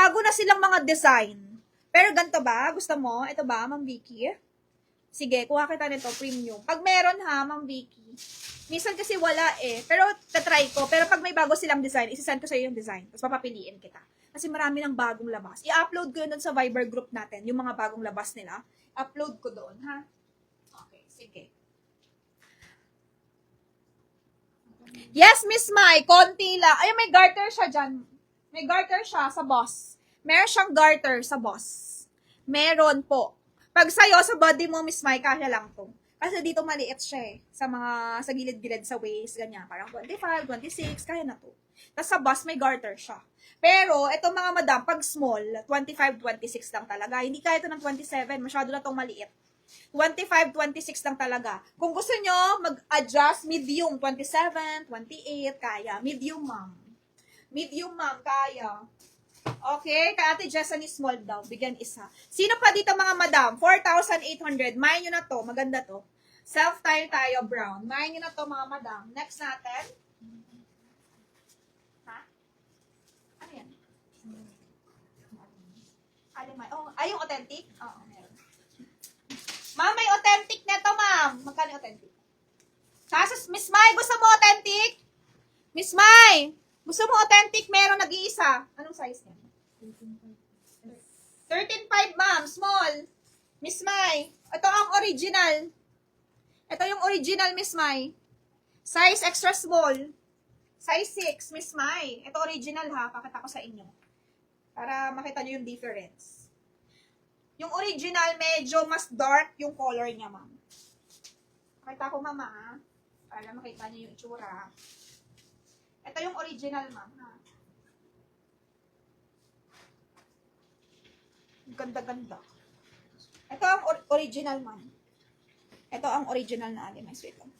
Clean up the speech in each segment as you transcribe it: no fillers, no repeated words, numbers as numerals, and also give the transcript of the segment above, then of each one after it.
bago na silang mga design. Pero ganito ba? Gusto mo? Ito ba, Ma'am Vicky? Sige, kuha kita nito, premium. Pag meron ha, Ma'am Vicky. Minsan kasi wala eh. Pero tatry ko. Pero pag may bago silang design, isasend ko sa iyo yung design. Tapos papapiliin kita. Kasi marami ng bagong labas. I-upload ko yun doon sa Viber group natin. Yung mga bagong labas nila. Upload ko doon, ha? Okay, sige. Yes, Miss Mai, konti lang. Ay, may garter siya dyan. May garter siya sa boss. Meron siyang garter sa boss. Meron po. Pag sa'yo, sa body mo, Miss Mai, kaya lang to. Kasi dito maliit siya eh. Sa gilid-gilid sa waist, ganyan. Parang 25, 26, kaya na to. Tapos sa boss, may garter siya. Pero, ito mga madam, pag small, 25, 26 lang talaga. Hindi kaya ito ng 27, masyado na tong maliit. 25, 26 lang talaga. Kung gusto nyo, mag-adjust, medium, 27, 28, kaya. Medium, ma'am. Medium, ma'am, kaya. Okay, kay Ate Jessany small daw, bigyan isa. Sino pa dito mga madam? 4,800, main nyo na to, maganda to. Self-tile tayo, brown. Main nyo na to mga madam. Next natin. Ha? Ano yan? Oh, ay, yung authentic? Oo, meron. Ma'am, may authentic neto, ma'am. Magkano yung authentic? Kasos, Miss Mai, gusto mo authentic? Miss Mai, gusto mo authentic? Meron nag-iisa. Anong size niya? 13.5, ma'am. Small. Miss Mai, ito ang original. Ito yung original, Miss Mai. Size extra small. Size 6, Miss Mai. Ito original ha. Pakita ko sa inyo. Para makita nyo yung difference. Yung original, medyo mas dark yung color niya, ma'am. Pakita ko, mama, ha? Para makita nyo yung itsura. Ito yung original, ma'am, ha? Ganda-ganda. Ito ang original, ma'am. Ito ang original na alimay. Wait lang.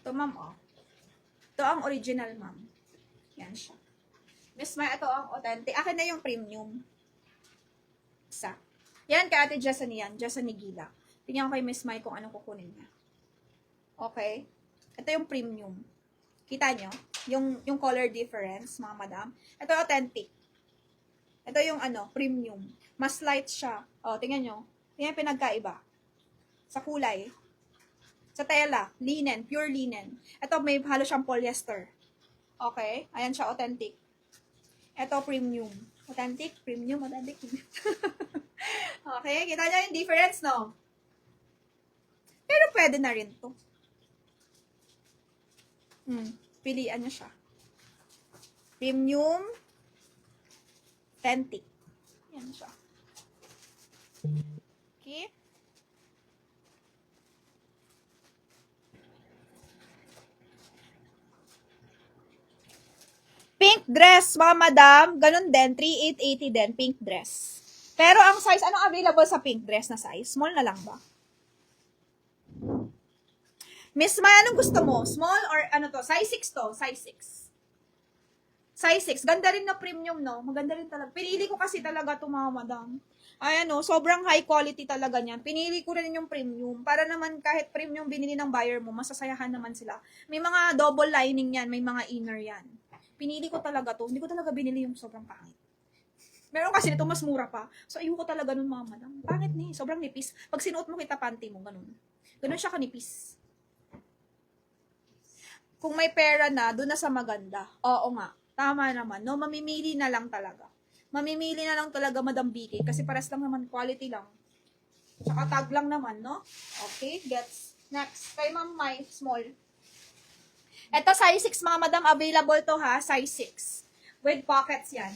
Ito, ma'am, oh. Ito ang original, ma'am. Yan siya. Miss Mai, ito ang authentic. Akin na yung premium. Isa. Yan, kay Ate Jessany yan. Jessany Gila. Tingnan ko kay Miss Mai kung anong kukunin niya. Okay? Ito yung premium. Kita nyo? Yung color difference, mga madam. Ito authentic. Ito yung premium. Mas light siya. O, tingnan nyo. Tingnan yung pinagkaiba. Sa kulay. Sa tela, linen, pure linen. Ito, may halo siyang polyester. Okay? Ayan siya, authentic. Ito, premium. Authentic, premium, authentic. Okay? Kita nyo yung difference, no? Pero pwede na rin to. Pilian nyo siya. Premium, authentic. Yan siya. Okay? Pink dress, mga madam. Ganun din. 3,880 din. Pink dress. Pero ang size, anong available sa pink dress na size? Small na lang ba? Miss Mai, anong gusto mo? Small or ano to? Size 6 to. Size 6. Size 6. Ganda rin na premium, no? Maganda rin talaga. Pinili ko kasi talaga to, mga madam. Ayan, no? Sobrang high quality talaga niyan. Pinili ko rin yung premium. Para naman kahit premium binili ng buyer mo, masasayahan naman sila. May mga double lining yan. May mga inner yan. Pinili ko talaga to. Hindi ko talaga binili yung sobrang pangit. Meron kasi nito mas mura pa. So, ayoko talaga nun, mga madam. Pangit ni. Sobrang nipis. Pag sinuot mo kita panty mo, ganun. Ganun siya kanipis. Kung may pera na, doon na sa maganda. Oo nga. Tama naman. No, mamimili na lang talaga. Mamimili na lang talaga, Madam Vicky. Kasi pares lang naman, quality lang. Tsaka tag lang naman, no? Okay, gets. Next. Kay Ma'am Mai, small. Ito, size 6, mga madam. Available to, ha? Size 6. With pockets yan.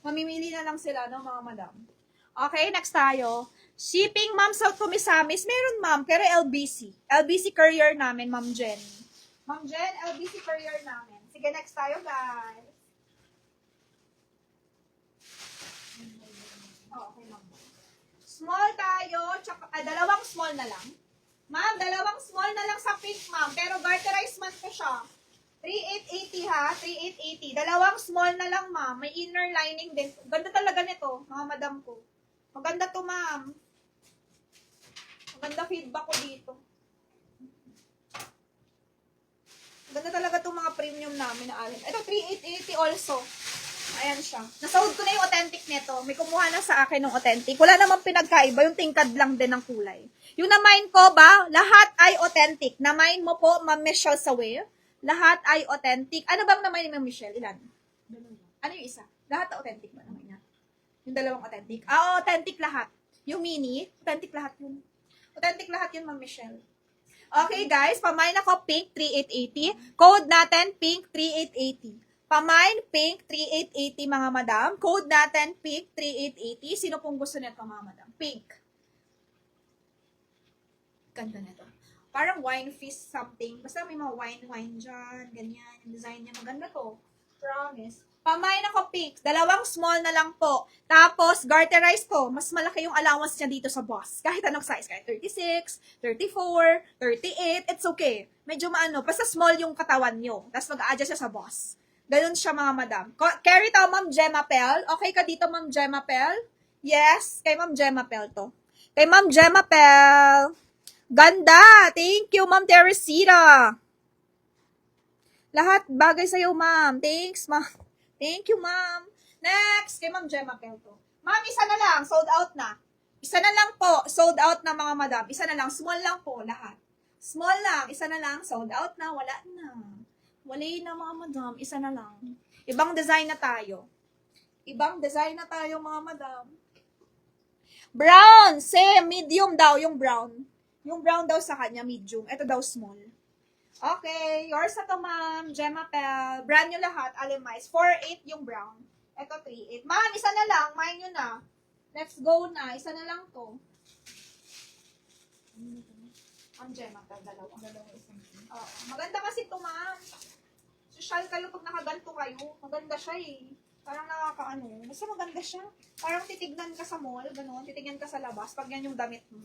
Mamimili na lang sila, no, mga madam? Okay, next tayo. Shipping, ma'am, sa Tumisamis. Meron, ma'am, pero LBC. LBC courier namin, Ma'am Jen. Ma'am Jen, LBC courier namin. Sige, next tayo, guys. Okay, ma'am. Small tayo, tsaka, dalawang small na lang. Ma'am, dalawang small na lang sa pink, ma'am. Pero garterized man ko siya. 3,880 ha, 3,880. Dalawang small na lang, ma'am. May inner lining din. Ganda talaga nito, mga madam ko. Maganda to, ma'am. Maganda feedback ko dito. namin na alin. Ito, 3880 also. Ayan siya. Nasold ko na yung authentic nito. May kumuha na sa akin ng authentic. Wala namang pinagkaiba. Yung tingkad lang din ng kulay. Yung na-mine ko ba, lahat ay authentic. Na-mine mo po, Ma'am Michelle Sawe. Lahat ay authentic. Ano bang na-mine ni Ma'am Michelle? Ilan? Ano yung isa? Lahat authentic ba naman niya? Yung dalawang authentic? Ah, authentic lahat. Yung mini, authentic lahat yun. Authentic lahat yun, Ma'am Michelle. Okay, guys. Pamine ako, pink, 3880. Code natin, pink, 3880. Pamine, pink, 3880, mga madam. Code natin, pink, 3880. Sino pong gusto nito, mga madam? Pink. Ganda nito. Parang wine feast something. Basta may mga wine dyan. Ganyan. Yung design niya. Maganda to. Promise. Pamine ako pink. Dalawang small na lang po. Tapos, garterize ko. Mas malaki yung allowance niya dito sa boss. Kahit anong size. Kahit 36, 34, 38. It's okay. Medyo maano. Basta small yung katawan nyo. Tapos mag-a-adjust siya sa boss. Ganun siya, mga madam. Carry to, Ma'am Gemma Pel. Okay ka dito, Ma'am Gemma Pel? Yes. Kay Ma'am Gemma Pel to. Kay Ma'am Gemma Pel. Ganda! Thank you, Ma'am Teresita. Lahat bagay sa'yo, ma'am. Thanks, ma'am. Thank you, ma'am. Next, kay Ma'am Gemma Pelto. Ma'am, isa na lang. Sold out na. Isa na lang po. Sold out na, mga madam. Isa na lang. Small lang po, lahat. Small lang. Isa na lang. Sold out na. Wala na. Wala na, mga madam. Isa na lang. Ibang design na tayo. Ibang design na tayo, mga madam. Brown. Same. Medium daw yung brown. Yung brown daw sa kanya, medium. Ito daw, small. Okay. Yours na to, ma'am. Gemma Pel. Brand nyo lahat. Alemize. 4.8 yung brown. Ito, 3.8. Ma'am, isa na lang. Mine nyo na. Let's go na. Isa na lang to. Ang Gemma Pel. Dalawa. Maganda kasi to, ma'am. Social kayo pag nakaganto kayo. Maganda siya eh. Parang nakakaano. Basta maganda siya. Parang titignan ka sa mall. Ganun. Titignan ka sa labas. Pag yan yung damit mo.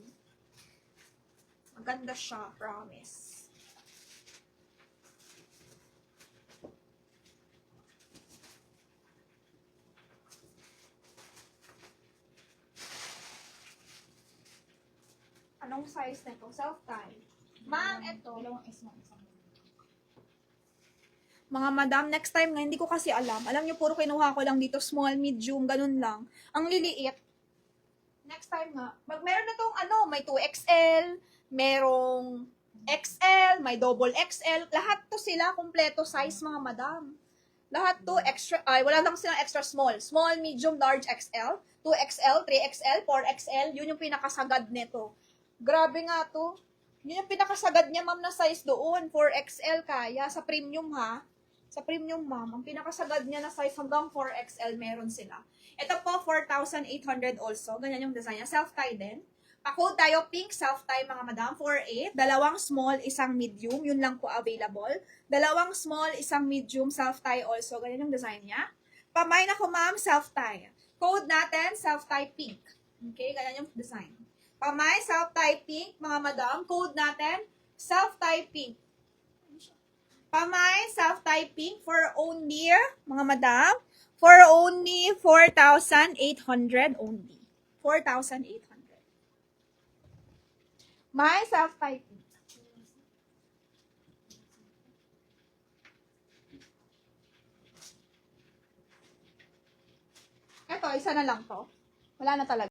Maganda siya. Promise. Anong size na ito? Self-tie. Ma'am, ito. Mga madam, next time nga, hindi ko kasi alam. Alam niyo, puro kinuha ko lang dito, small, medium, ganun lang. Ang liliit. Next time nga, meron na tong may 2XL, merong XL, may double XL. Lahat to sila, kompleto size, mga madam. Lahat to extra, wala lang silang extra small. Small, medium, large, XL, 2XL, 3XL, 4XL. Yun yung pinakasagad nito. Grabe nga to. Yun yung pinakasagad niya, ma'am, na size doon. 4XL kaya. Sa premium, ha? Sa premium, ma'am. Ang pinakasagad niya na size hanggang 4XL meron sila. Ito po, 4,800 also. Ganyan yung design niya. Self-tie din. Pa-code tayo, pink self-tie, mga madam. 4.8. Dalawang small, isang medium. Yun lang po available. Dalawang small, isang medium, self-tie also. Ganyan yung design niya. Pamay na ko, ma'am, self-tie. Code natin, self-tie pink. Okay? Ganyan yung design. Pamay, self-tie pink, mga madam. Code natin, self-tie pink. Pamay, self-tie pink for only, mga madam, for only 4,800 only. 4,800. My self-tie pink. Ito, isa na lang to. Wala na talaga.